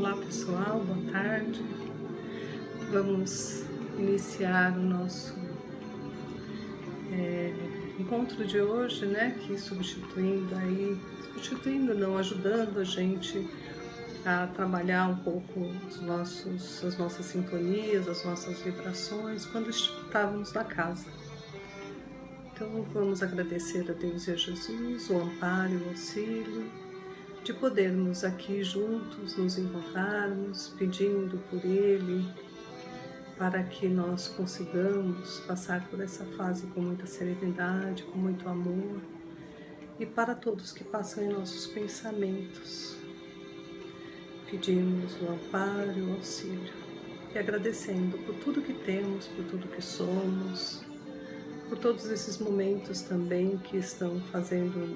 Olá pessoal, boa tarde. Vamos iniciar o nosso encontro de hoje, né? Que substituindo não, ajudando a gente a trabalhar um pouco as nossas sintonias, as nossas vibrações quando estávamos na casa. Então vamos agradecer a Deus e a Jesus o amparo e o auxílio de podermos aqui juntos nos encontrarmos, pedindo por Ele, para que nós consigamos passar por essa fase com muita serenidade, com muito amor, e para todos que passam em nossos pensamentos. Pedimos o amparo e o auxílio, e agradecendo por tudo que temos, por tudo que somos, por todos esses momentos também que estão fazendo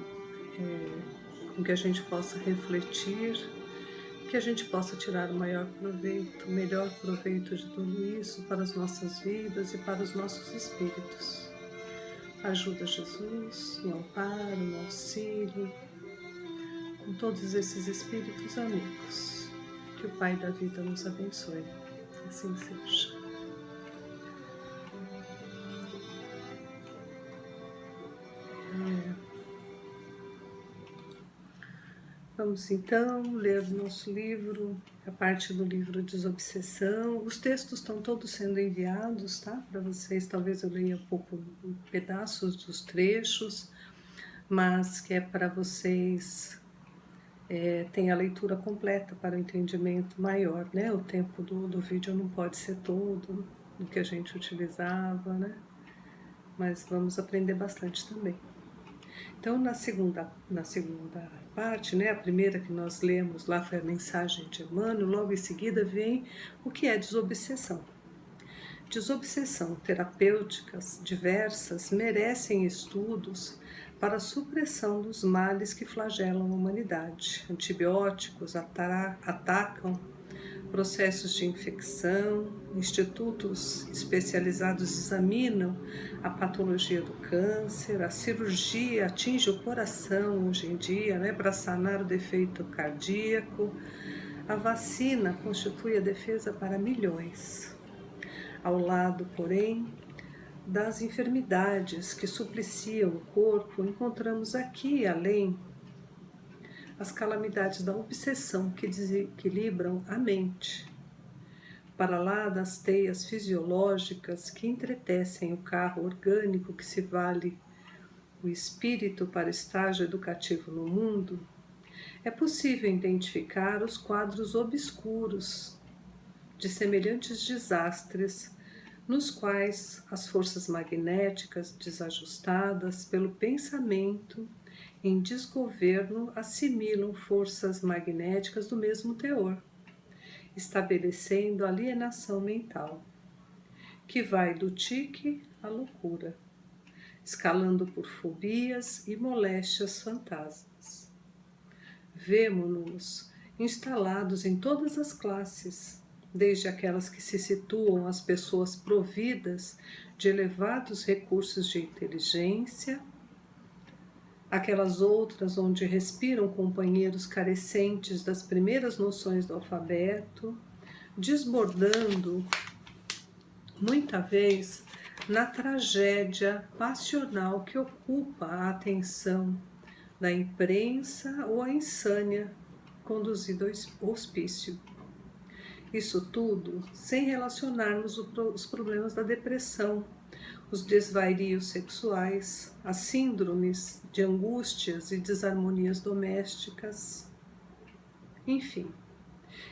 com que a gente possa refletir, que a gente possa tirar o melhor proveito de tudo isso para as nossas vidas e para os nossos espíritos. Ajuda Jesus, no amparo, no auxílio, com todos esses espíritos amigos. Que o Pai da vida nos abençoe. Assim seja. Vamos então ler o nosso livro, a parte do livro Desobsessão. Os textos estão todos sendo enviados, tá? Para vocês, talvez eu leia um pouco pedaços dos trechos, mas que é para vocês terem a leitura completa para o entendimento maior, né? O tempo do vídeo não pode ser todo do que a gente utilizava, né? Mas vamos aprender bastante também. Então, na segunda parte, né, a primeira que nós lemos lá foi a mensagem de Emmanuel, logo em seguida vem o que é desobsessão. Desobsessão terapêuticas diversas merecem estudos para a supressão dos males que flagelam a humanidade. Antibióticos atacam processos de infecção, institutos especializados examinam a patologia do câncer, a cirurgia atinge o coração hoje em dia, né, para sanar o defeito cardíaco, a vacina constitui a defesa para milhões. Ao lado, porém, das enfermidades que supliciam o corpo, encontramos aqui, além, as calamidades da obsessão que desequilibram a mente. Para lá das teias fisiológicas que entretecem o carro orgânico que se vale o espírito para estágio educativo no mundo, é possível identificar os quadros obscuros de semelhantes desastres nos quais as forças magnéticas desajustadas pelo pensamento em desgoverno assimilam forças magnéticas do mesmo teor, estabelecendo alienação mental, que vai do tique à loucura, escalando por fobias e moléstias fantasmas. Vemo-nos instalados em todas as classes, desde aquelas que se situam as pessoas providas de elevados recursos de inteligência, aquelas outras onde respiram companheiros carecentes das primeiras noções do alfabeto, desbordando, muita vez, na tragédia passional que ocupa a atenção da imprensa ou a insânia conduzida ao hospício. Isso tudo sem relacionarmos os problemas da depressão, os desvarios sexuais, as síndromes de angústias e desarmonias domésticas. Enfim,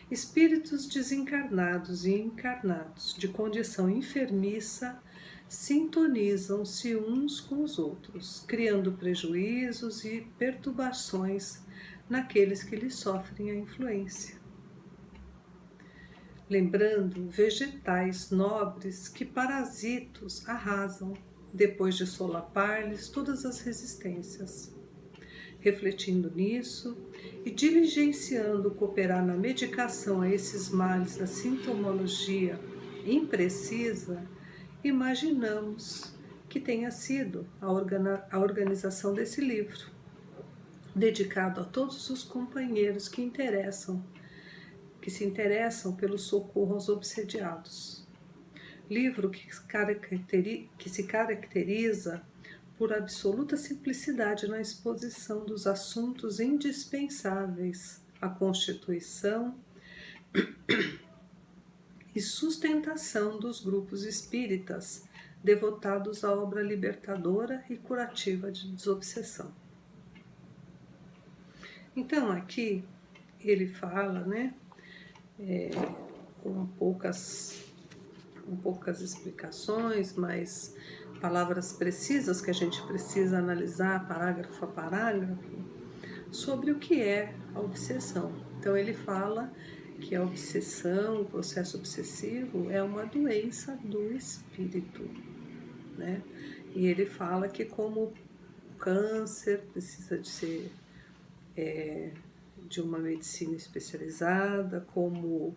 espíritos desencarnados e encarnados de condição enfermiça sintonizam-se uns com os outros, criando prejuízos e perturbações naqueles que lhes sofrem a influência. Lembrando vegetais nobres que parasitos arrasam, depois de solapar-lhes todas as resistências. Refletindo nisso e diligenciando cooperar na medicação a esses males da sintomologia imprecisa, imaginamos que tenha sido a organização desse livro, dedicado a todos os companheiros que interessam que se interessam pelo socorro aos obsediados. Livro que se caracteriza por absoluta simplicidade na exposição dos assuntos indispensáveis à constituição e sustentação dos grupos espíritas devotados à obra libertadora e curativa de desobsessão. Então, aqui ele fala, né, com poucas explicações, mas palavras precisas que a gente precisa analisar parágrafo a parágrafo, sobre o que é a obsessão. Então, ele fala que a obsessão, o processo obsessivo, é uma doença do espírito, né? E ele fala que como o câncer precisa de ser de uma medicina especializada, como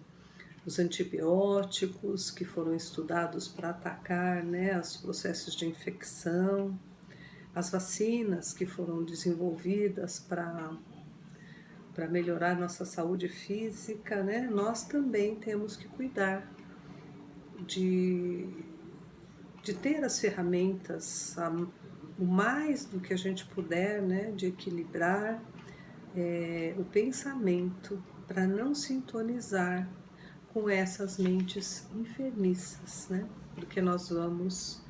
os antibióticos que foram estudados para atacar, né, os processos de infecção, as vacinas que foram desenvolvidas para melhorar nossa saúde física, né, nós também temos que cuidar de ter as ferramentas, o mais do que a gente puder, né, de equilibrar o pensamento para não sintonizar com essas mentes enfermiças, né? Porque nós vamos,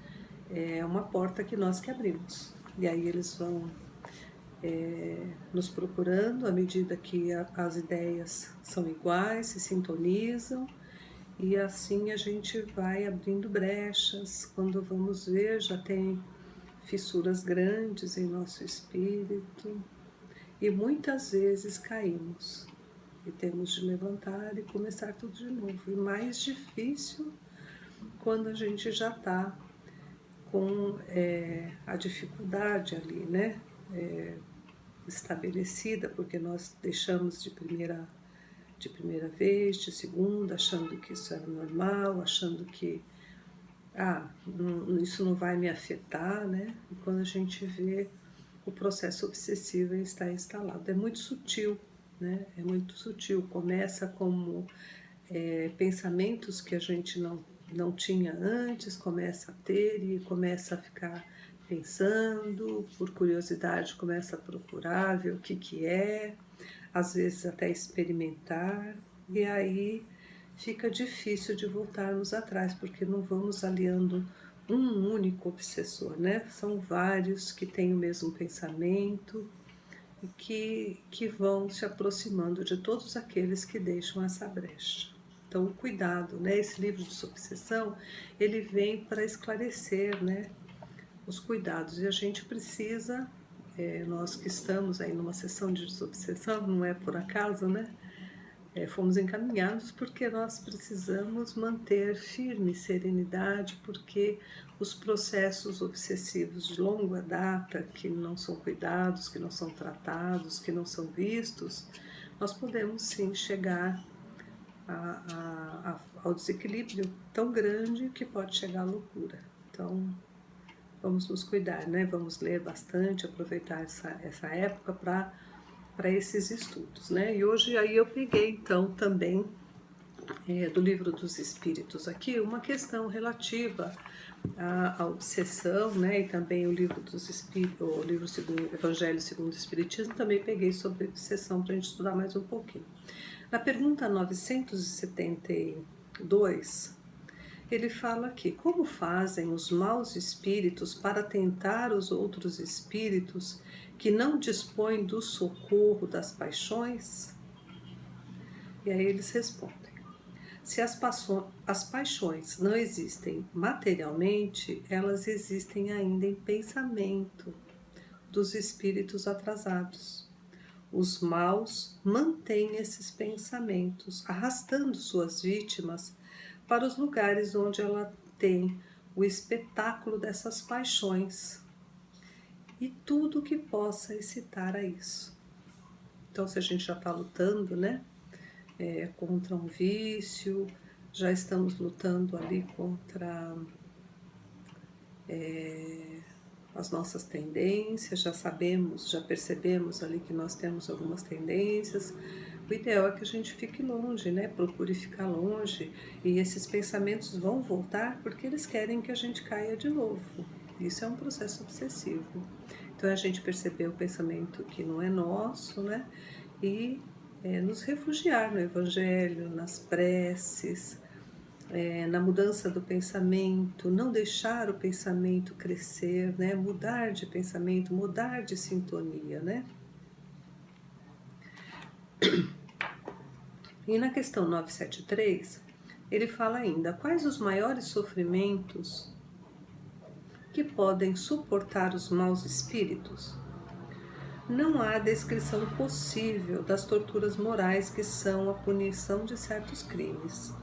é uma porta que nós que abrimos, e aí eles vão nos procurando à medida que as ideias são iguais, se sintonizam, e assim a gente vai abrindo brechas. Quando vamos ver, já tem fissuras grandes em nosso espírito, e muitas vezes caímos e temos de levantar e começar tudo de novo. E mais difícil quando a gente já está com a dificuldade ali, né, estabelecida, porque nós deixamos de primeira vez, de segunda, achando que isso era normal, achando que isso não vai me afetar, né? E quando a gente vê, o processo obsessivo está instalado. É muito sutil, né? É muito sutil. Começa como pensamentos que a gente não tinha antes, começa a ter e começa a ficar pensando, por curiosidade começa a procurar, ver o que é, às vezes até experimentar, e aí fica difícil de voltarmos atrás, porque não vamos aliando um único obsessor, né? São vários que têm o mesmo pensamento e que vão se aproximando de todos aqueles que deixam essa brecha. Então, o cuidado, né? Esse livro de desobsessão, ele vem para esclarecer, né, os cuidados, e a gente precisa, nós que estamos aí numa sessão de desobsessão, não é por acaso, né? Fomos encaminhados porque nós precisamos manter firme serenidade, porque os processos obsessivos de longa data, que não são cuidados, que não são tratados, que não são vistos, nós podemos sim chegar ao desequilíbrio tão grande que pode chegar à loucura. Então, vamos nos cuidar, né? Vamos ler bastante, aproveitar essa época para esses estudos, né? E hoje aí eu peguei então também do Livro dos Espíritos aqui uma questão relativa à obsessão, né? E também o Livro dos Espíritos, o livro segundo Evangelho segundo o Espiritismo, também peguei sobre obsessão para a gente estudar mais um pouquinho. Na pergunta 972, ele fala aqui: como fazem os maus espíritos para tentar os outros espíritos que não dispõem do socorro das paixões? E aí eles respondem: se as paixões não existem materialmente, elas existem ainda em pensamento dos espíritos atrasados. Os maus mantêm esses pensamentos, arrastando suas vítimas para os lugares onde ela tem o espetáculo dessas paixões e tudo que possa excitar a isso. Então, se a gente já está lutando, né, contra um vício, já estamos lutando ali contra as nossas tendências, já sabemos, já percebemos ali que nós temos algumas tendências, o ideal é que a gente fique longe, né? Procure ficar longe, e esses pensamentos vão voltar porque eles querem que a gente caia de novo. Isso é um processo obsessivo. Então, a gente perceber o pensamento que não é nosso, né? E nos refugiar no Evangelho, nas preces, na mudança do pensamento, não deixar o pensamento crescer, né? Mudar de pensamento, mudar de sintonia, né? E na questão 973, ele fala ainda: quais os maiores sofrimentos que podem suportar os maus espíritos? Não há descrição possível das torturas morais que são a punição de certos crimes.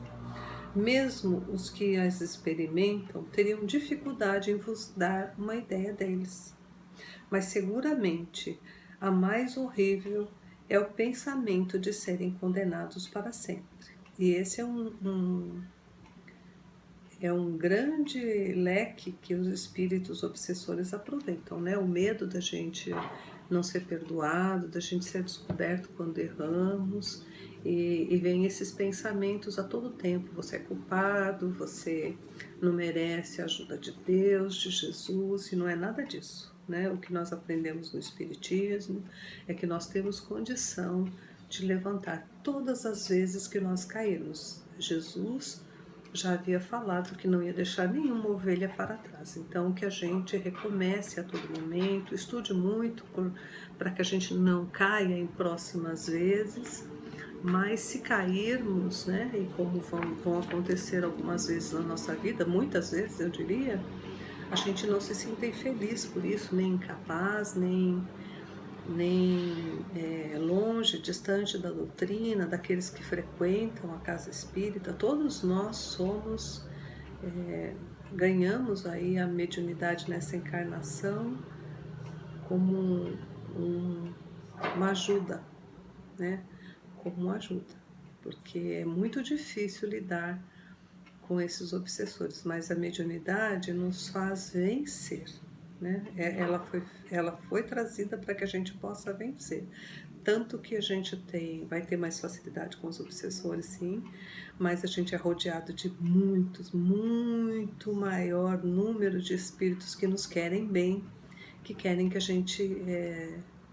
Mesmo os que as experimentam teriam dificuldade em vos dar uma ideia deles. Mas seguramente a mais horrível é o pensamento de serem condenados para sempre. E esse é um grande leque que os espíritos obsessores aproveitam, né? O medo da gente não ser perdoado, da gente ser descoberto quando erramos, e vem esses pensamentos a todo tempo: você é culpado, você não merece a ajuda de Deus, de Jesus, e não é nada disso, né? O que nós aprendemos no Espiritismo é que nós temos condição de levantar todas as vezes que nós cairmos. Jesus já havia falado que não ia deixar nenhuma ovelha para trás. Então, que a gente recomece a todo momento, estude muito para que a gente não caia em próximas vezes, mas se cairmos, né, e como vão acontecer algumas vezes na nossa vida, muitas vezes eu diria, a gente não se sinta infeliz por isso, nem incapaz, nem longe, distante da doutrina, daqueles que frequentam a casa espírita. Todos nós somos, ganhamos aí a mediunidade nessa encarnação como uma ajuda, né? Como uma ajuda, porque é muito difícil lidar com esses obsessores, mas a mediunidade nos faz vencer, né? Ela foi trazida para que a gente possa vencer. Tanto que a gente vai ter mais facilidade com os obsessores, sim, mas a gente é rodeado de muito maior número de espíritos que nos querem bem, que querem que a gente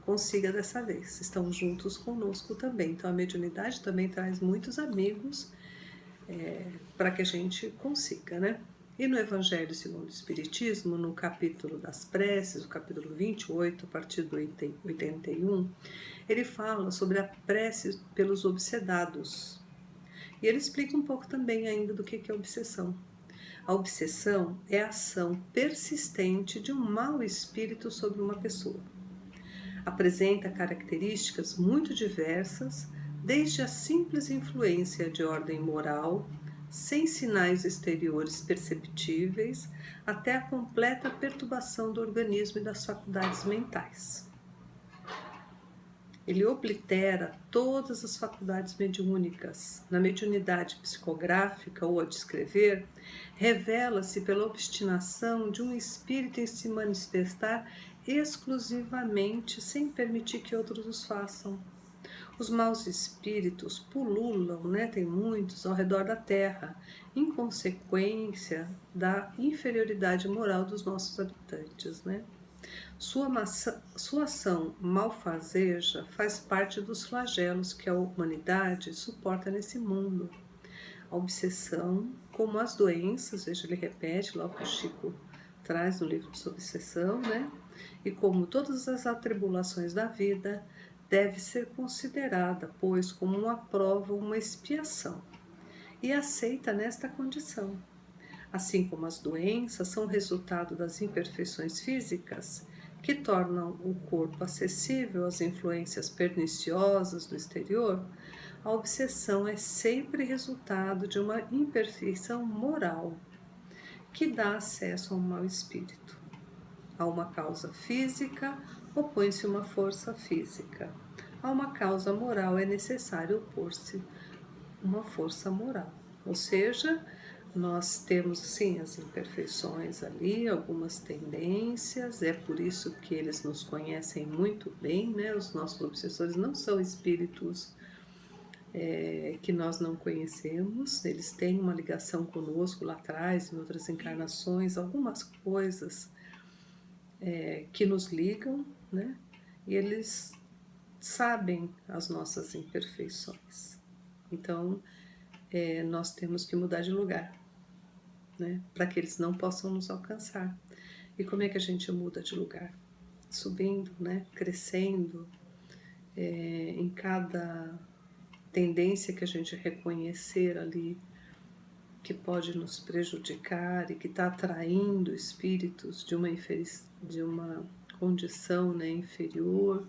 consiga dessa vez. Estão juntos conosco também. Então a mediunidade também traz muitos amigos para que a gente consiga, né? E no Evangelho segundo o Espiritismo, no capítulo das preces, o capítulo 28, a partir do 81, ele fala sobre a prece pelos obsedados. E ele explica um pouco também ainda do que é obsessão. A obsessão é a ação persistente de um mau espírito sobre uma pessoa. Apresenta características muito diversas, desde a simples influência de ordem moral, sem sinais exteriores perceptíveis, até a completa perturbação do organismo e das faculdades mentais. Ele oblitera todas as faculdades mediúnicas. Na mediunidade psicográfica ou a de escrever, revela-se pela obstinação de um espírito em se manifestar exclusivamente, sem permitir que outros os façam. Os maus espíritos pululam, né, tem muitos, ao redor da Terra, em consequência da inferioridade moral dos nossos habitantes, né? Sua ação malfazeja faz parte dos flagelos que a humanidade suporta nesse mundo. A obsessão, como as doenças, veja, ele repete logo que o Chico traz no livro de obsessão, né? E como todas as atribulações da vida, deve ser considerada, pois, como uma prova, uma expiação, e aceita nesta condição. Assim como as doenças são resultado das imperfeições físicas, que tornam o corpo acessível às influências perniciosas do exterior, a obsessão é sempre resultado de uma imperfeição moral, que dá acesso a um mau espírito. A uma causa física, opõe-se uma força física. A uma causa moral é necessário opor-se uma força moral. Ou seja, nós temos sim as imperfeições ali, algumas tendências, é por isso que eles nos conhecem muito bem, né? Os nossos obsessores não são espíritos que nós não conhecemos, eles têm uma ligação conosco lá atrás, em outras encarnações, algumas coisas que nos ligam, né? E eles sabem as nossas imperfeições. Então, nós temos que mudar de lugar, né? Para que eles não possam nos alcançar. E como é que a gente muda de lugar? Subindo, né? Crescendo, em cada tendência que a gente reconhecer ali que pode nos prejudicar e que está atraindo espíritos de uma condição, né, inferior,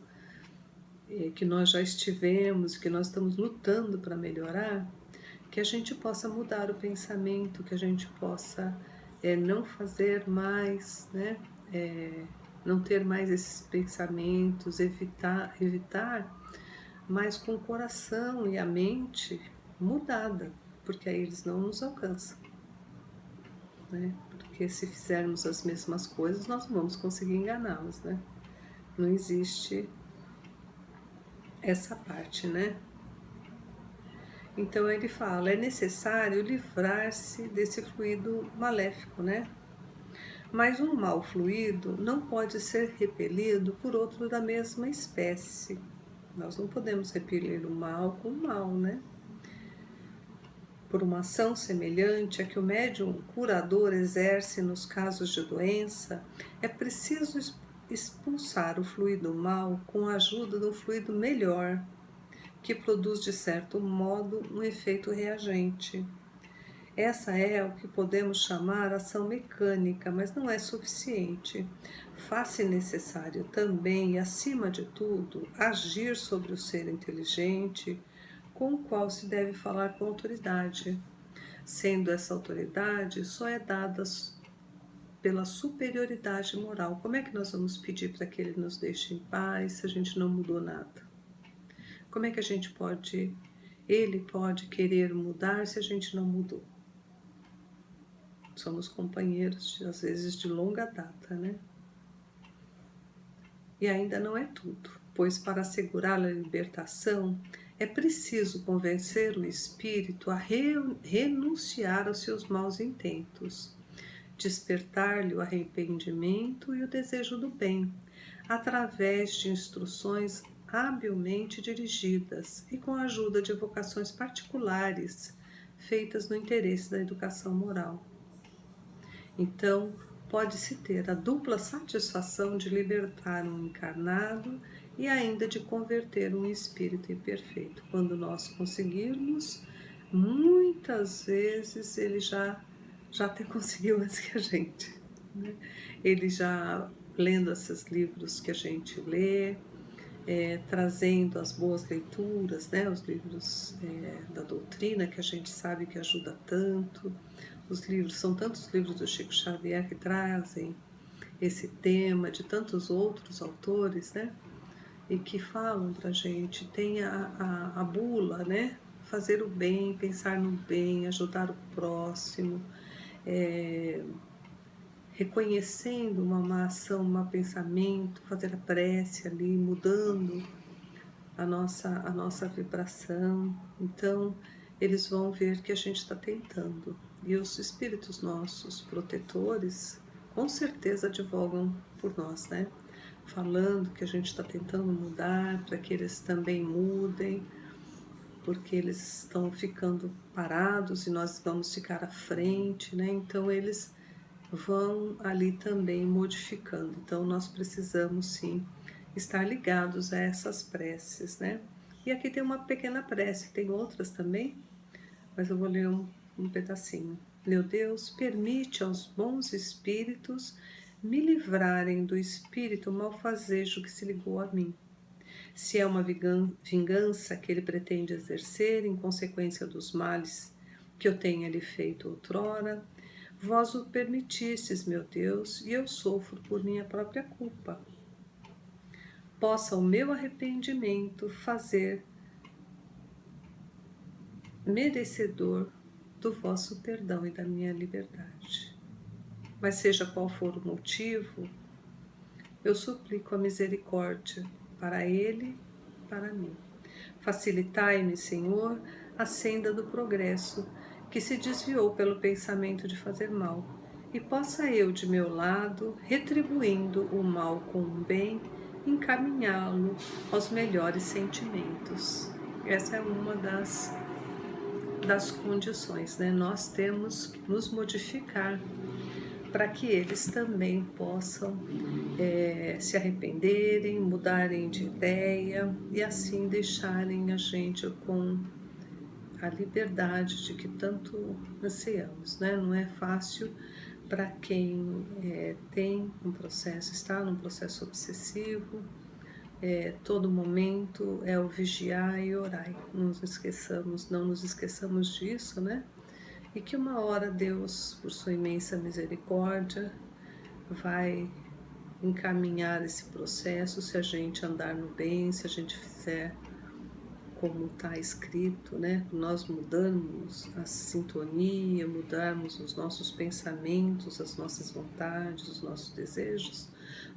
que nós já estivemos, que nós estamos lutando para melhorar, que a gente possa mudar o pensamento, que a gente possa não fazer mais, né, não ter mais esses pensamentos, evitar, mas com o coração e a mente mudada, porque aí eles não nos alcançam, né? Porque se fizermos as mesmas coisas, nós não vamos conseguir enganá-los, né? Não existe essa parte, né? Então ele fala, é necessário livrar-se desse fluido maléfico, né? Mas um mau fluido não pode ser repelido por outro da mesma espécie. Nós não podemos repelir o mal com o mal, né? Por uma ação semelhante a que o médium curador exerce nos casos de doença, é preciso expulsar o fluido mal com a ajuda do fluido melhor, que produz de certo modo um efeito reagente. Essa é o que podemos chamar ação mecânica, mas não é suficiente. Faz-se necessário também, e acima de tudo, agir sobre o ser inteligente, com o qual se deve falar com autoridade, sendo essa autoridade só é dada pela superioridade moral. Como é que nós vamos pedir para que ele nos deixe em paz se a gente não mudou nada? Como é que ele pode querer mudar se a gente não mudou? Somos companheiros, às vezes, de longa data, né? E ainda não é tudo, pois para assegurar a libertação, é preciso convencer o espírito a renunciar aos seus maus intentos, despertar-lhe o arrependimento e o desejo do bem, através de instruções habilmente dirigidas e com a ajuda de vocações particulares, feitas no interesse da educação moral. Então, pode-se ter a dupla satisfação de libertar um encarnado e ainda de converter um espírito imperfeito. Quando nós conseguirmos, muitas vezes ele já até conseguiu antes que a gente, né? Ele já lendo esses livros que a gente lê, trazendo as boas leituras, né? Os livros da doutrina que a gente sabe que ajuda tanto. Os livros, são tantos livros do Chico Xavier que trazem esse tema, de tantos outros autores, né? E que falam pra gente, tem a bula, né? Fazer o bem, pensar no bem, ajudar o próximo, reconhecendo uma má ação, um mau pensamento, fazer a prece ali, mudando a nossa vibração. Então, eles vão ver que a gente está tentando. E os espíritos nossos protetores, com certeza advogam por nós, né? Falando que a gente está tentando mudar, para que eles também mudem, porque eles estão ficando parados e nós vamos ficar à frente, né? Então, eles vão ali também modificando. Então, nós precisamos, sim, estar ligados a essas preces, né? E aqui tem uma pequena prece, tem outras também, mas eu vou ler um pedacinho. Meu Deus, permite aos bons espíritos me livrarem do espírito malfazejo que se ligou a mim. Se é uma vingança que ele pretende exercer em consequência dos males que eu tenha lhe feito outrora, vós o permitistes, meu Deus, e eu sofro por minha própria culpa. Possa o meu arrependimento fazer merecedor do vosso perdão e da minha liberdade. Mas seja qual for o motivo, eu suplico a misericórdia para ele e para mim. Facilitai-me, Senhor, a senda do progresso, que se desviou pelo pensamento de fazer mal, e possa eu, de meu lado, retribuindo o mal com o bem, encaminhá-lo aos melhores sentimentos. Essa é uma das condições, né? Nós temos que nos modificar para que eles também possam se arrependerem, mudarem de ideia e assim deixarem a gente com a liberdade de que tanto ansiamos, né? Não é fácil para quem tem um processo, está num processo obsessivo, todo momento é o vigiar e orar. Não nos esqueçamos disso, né? E que uma hora Deus, por sua imensa misericórdia, vai encaminhar esse processo se a gente andar no bem, se a gente fizer como está escrito, né? Nós mudamos a sintonia, mudarmos os nossos pensamentos, as nossas vontades, os nossos desejos,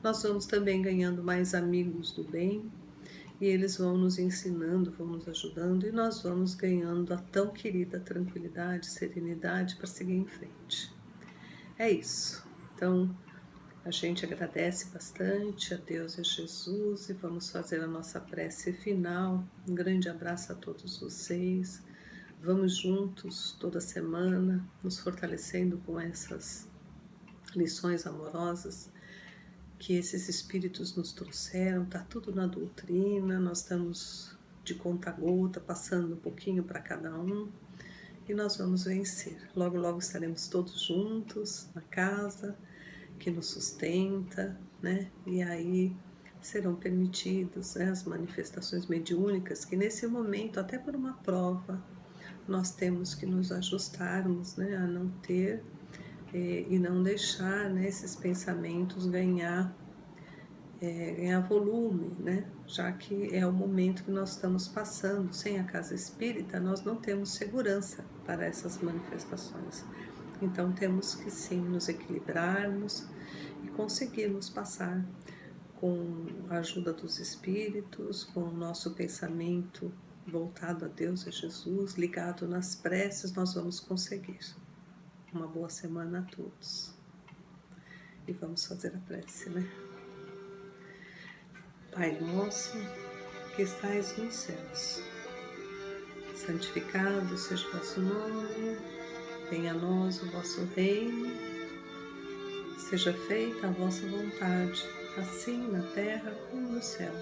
nós vamos também ganhando mais amigos do bem e eles vão nos ensinando, vão nos ajudando e nós vamos ganhando a tão querida tranquilidade, serenidade para seguir em frente. É isso. Então, a gente agradece bastante a Deus e a Jesus e vamos fazer a nossa prece final. Um grande abraço a todos vocês. Vamos juntos toda semana, nos fortalecendo com essas lições amorosas que esses espíritos nos trouxeram. Está tudo na doutrina, nós estamos de conta-gota, passando um pouquinho para cada um e nós vamos vencer. Logo, logo estaremos todos juntos na casa que nos sustenta, né? E aí serão permitidas, né, as manifestações mediúnicas que nesse momento, até por uma prova, nós temos que nos ajustarmos, né, a não ter e não deixar, né, esses pensamentos ganhar volume, né? Já que é o momento que nós estamos passando. Sem a casa espírita, nós não temos segurança para essas manifestações. Então temos que sim nos equilibrarmos e conseguirmos passar com a ajuda dos espíritos, com o nosso pensamento voltado a Deus e a Jesus, ligado nas preces, nós vamos conseguir. Uma boa semana a todos. E vamos fazer a prece, né? Pai nosso, que estais nos céus, santificado seja o vosso nome, venha a nós o vosso reino, seja feita a vossa vontade, assim na terra como no céu.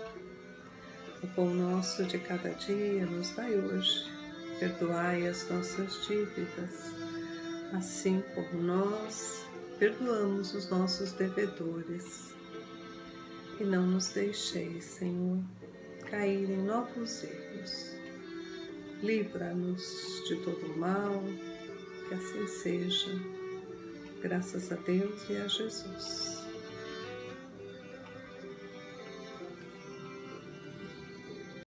O pão nosso de cada dia nos dai hoje, perdoai as nossas dívidas, assim como nós perdoamos os nossos devedores. E não nos deixeis, Senhor, cair em novos erros. Livra-nos de todo mal, que assim seja. Graças a Deus e a Jesus.